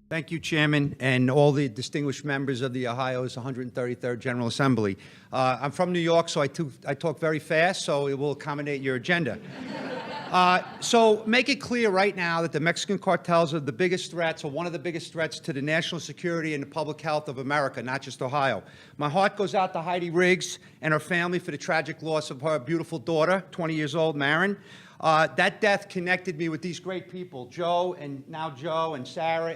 Thank you, Chairman, and all the distinguished members of the Ohio's 133rd General Assembly. I'm from New York, so I talk very fast, so it will accommodate your agenda. So make it clear right now that the Mexican cartels are the biggest threats, or one of the biggest threats to the national security and the public health of America, not just Ohio. My heart goes out to Heidi Riggs and her family for the tragic loss of her beautiful daughter, 20 years old, Marin. That death connected me with these great people, Joe and Sarah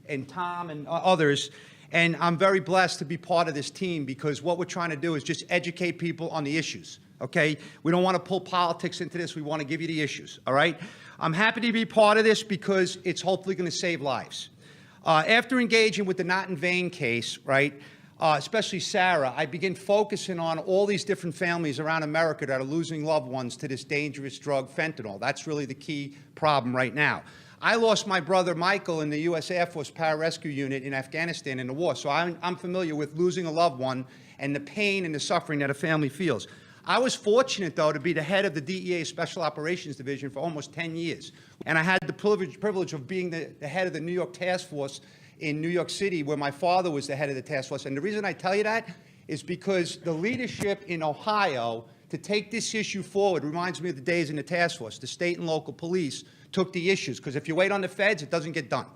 and Tom and others. And I'm very blessed to be part of this team because what we're trying to do is just educate people on the issues, okay? We don't want to pull politics into this. We want to give you the issues, all right? I'm happy to be part of this because it's hopefully going to save lives. After engaging with the Not in Vain case, right, especially Sarah, I begin focusing on all these different families around America that are losing loved ones to this dangerous drug, fentanyl. That's really the key problem right now. I lost my brother Michael in the U.S. Air Force Pararescue Unit in Afghanistan in the war, so I'm familiar with losing a loved one and the pain and the suffering that a family feels. I was fortunate, though, to be the head of the DEA Special Operations Division for almost 10 years, and I had the privilege of being the head of the New York Task Force in New York City, where my father was the head of the task force. And the reason I tell you that is because the leadership in Ohio to take this issue forward reminds me of the days in the task force. The state and local police took the issues, because if you wait on the feds, it doesn't get done.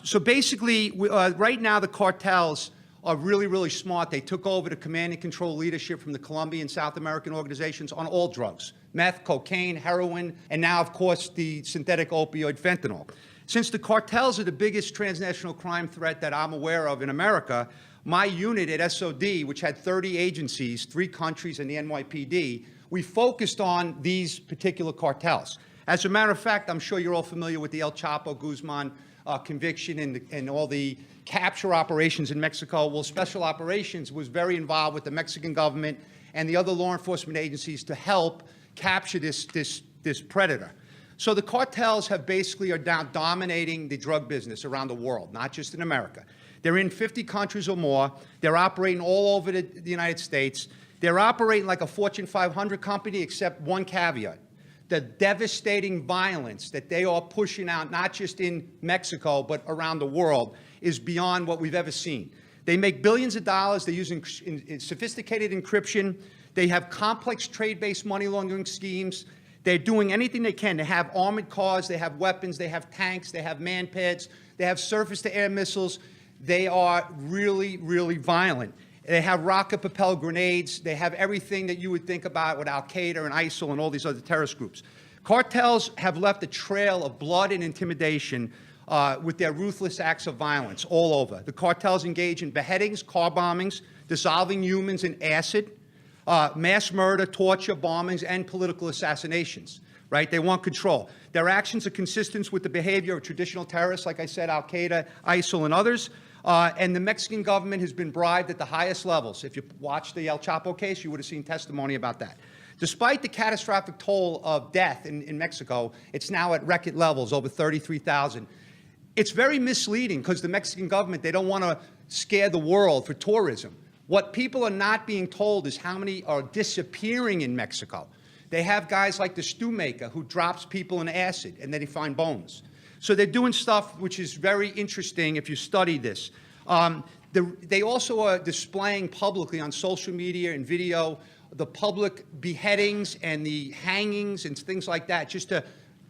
So basically, right now the cartels are really, really smart. They took over the command and control leadership from the Colombian South American organizations on all drugs: meth, cocaine, heroin, and now, of course, the synthetic opioid fentanyl. Since the cartels are the biggest transnational crime threat that I'm aware of in America, my unit at SOD, which had 30 agencies, 3 countries, and the NYPD, we focused on these particular cartels. As a matter of fact, I'm sure you're all familiar with the El Chapo Guzman conviction and all the capture operations in Mexico. Well, Special Operations was very involved with the Mexican government and the other law enforcement agencies to help capture this predator. So the cartels are now dominating the drug business around the world, not just in America. They're in 50 countries or more. They're operating all over the United States. They're operating like a Fortune 500 company, except one caveat: the devastating violence that they are pushing out, not just in Mexico, but around the world, is beyond what we've ever seen. They make billions of dollars. They're using sophisticated encryption. They have complex trade-based money laundering schemes. They're doing anything they can. They have armored cars, they have weapons, they have tanks, they have man-pads, they have surface-to-air missiles. They are really, really violent. They have rocket-propelled grenades. They have everything that you would think about with Al-Qaeda and ISIL and all these other terrorist groups. Cartels have left a trail of blood and intimidation with their ruthless acts of violence all over. The cartels engage in beheadings, car bombings, dissolving humans in acid, mass murder, torture, bombings, and political assassinations, right? They want control. Their actions are consistent with the behavior of traditional terrorists, like I said, Al-Qaeda, ISIL, and others. And the Mexican government has been bribed at the highest levels. If you watched the El Chapo case, you would have seen testimony about that. Despite the catastrophic toll of death in Mexico, it's now at record levels, over 33,000. It's very misleading because the Mexican government, they don't want to scare the world for tourism. What people are not being told is how many are disappearing in Mexico. They have guys like the stew maker who drops people in acid and then they find bones. So they're doing stuff which is very interesting if you study this. They also are displaying publicly on social media and video the public beheadings and the hangings and things like that, just to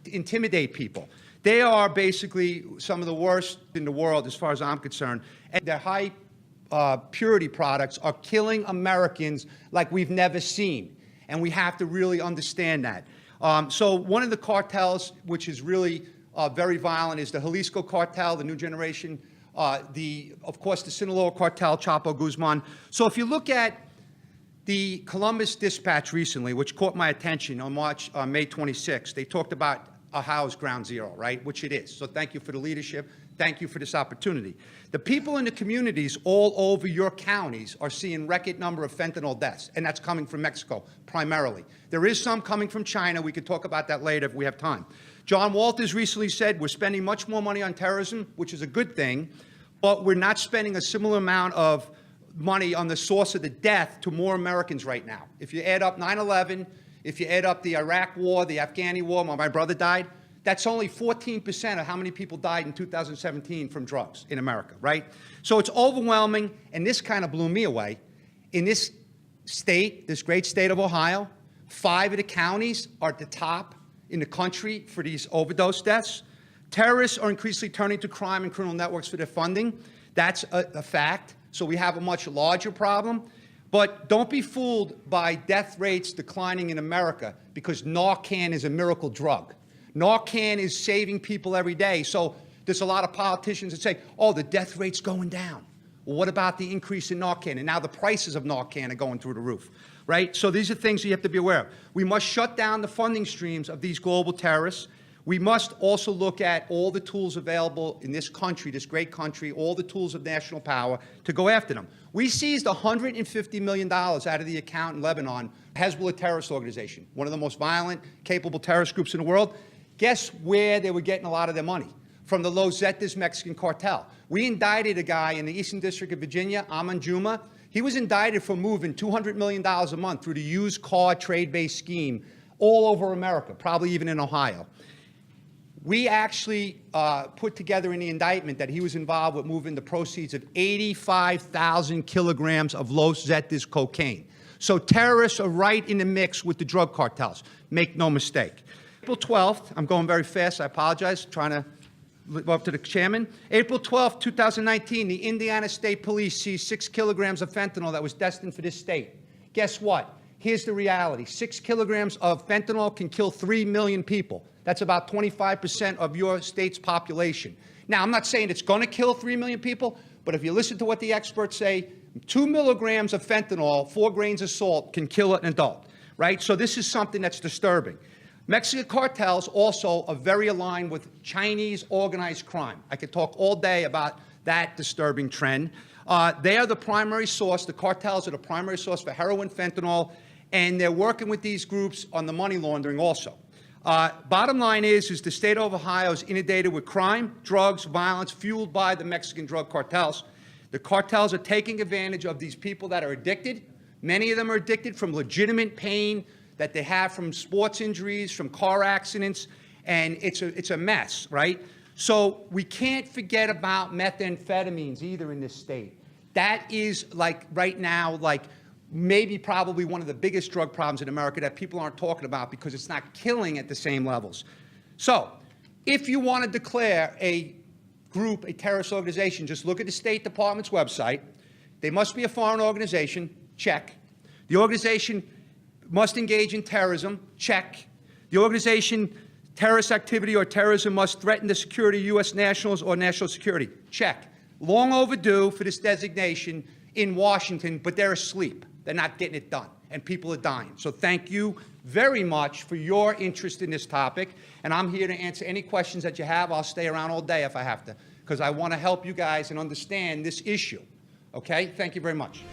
intimidate people. They are basically some of the worst in the world as far as I'm concerned. And their high purity products are killing Americans like we've never seen. And we have to really understand that. So one of the cartels, which is really very violent, is the Jalisco cartel, the new generation, of course, the Sinaloa cartel, Chapo Guzman. So if you look at the Columbus Dispatch recently, which caught my attention on May 26th, they talked about Ohio's ground zero, right, which it is. So thank you for the leadership. Thank you for this opportunity. The people in the communities all over your counties are seeing record number of fentanyl deaths, and that's coming from Mexico primarily. There is some coming from China. We could talk about that later if we have time. John Walters recently said we're spending much more money on terrorism, which is a good thing, but we're not spending a similar amount of money on the source of the death to more Americans right now. If you add up 9/11, if you add up the Iraq war, the Afghani war, my brother died, That's only 14% of how many people died in 2017 from drugs in America, right? So it's overwhelming, and this kind of blew me away. In this state, this great state of Ohio, 5 of the counties are at the top in the country for these overdose deaths. Terrorists are increasingly turning to crime and criminal networks for their funding. That's a fact. So we have a much larger problem. But don't be fooled by death rates declining in America because Narcan is a miracle drug. Narcan is saving people every day. So there's a lot of politicians that say, oh, the death rate's going down. Well, what about the increase in Narcan? And now the prices of Narcan are going through the roof, right? So these are things you have to be aware of. We must shut down the funding streams of these global terrorists. We must also look at all the tools available in this country, this great country, all the tools of national power to go after them. We seized $150 million out of the account in Lebanon, Hezbollah terrorist organization, one of the most violent, capable terrorist groups in the world. Guess where they were getting a lot of their money? From the Los Zetas Mexican Cartel. We indicted a guy in the Eastern District of Virginia, Aman Juma. He was indicted for moving $200 million a month through the used car trade-based scheme all over America, probably even in Ohio. We actually put together in the indictment that he was involved with moving the proceeds of 85,000 kilograms of Los Zetas cocaine. So terrorists are right in the mix with the drug cartels. Make no mistake. April 12th, I'm going very fast, I apologize, trying to live up to the chairman. April 12th, 2019, the Indiana State Police seized 6 kilograms of fentanyl that was destined for this state. Guess what? Here's the reality. 6 kilograms of fentanyl can kill 3 million people. That's about 25% of your state's population. Now, I'm not saying it's going to kill 3 million people, but if you listen to what the experts say, 2 milligrams of fentanyl, 4 grains of salt can kill an adult, right? So this is something that's disturbing. Mexican cartels also are very aligned with Chinese organized crime. I could talk all day about that disturbing trend. They are the primary source, the cartels are the primary source for heroin, fentanyl, and they're working with these groups on the money laundering also. Bottom line is the state of Ohio is inundated with crime, drugs, violence, fueled by the Mexican drug cartels. The cartels are taking advantage of these people that are addicted. Many of them are addicted from legitimate pain that they have from sports injuries, from car accidents, and it's a mess, right? So we can't forget about methamphetamines either in this state. That is, like, right now, like, maybe probably one of the biggest drug problems in America that people aren't talking about because it's not killing at the same levels. So if you want to declare a group a terrorist organization, just look at the State Department's website. They must be a foreign organization, check. The organization must engage in terrorism, check. The organization, terrorist activity or terrorism must threaten the security of U.S. nationals or national security, check. Long overdue for this designation in Washington, but they're asleep. They're not getting it done, and people are dying. So thank you very much for your interest in this topic, and I'm here to answer any questions that you have. I'll stay around all day if I have to, because I want to help you guys and understand this issue. Okay? Thank you very much.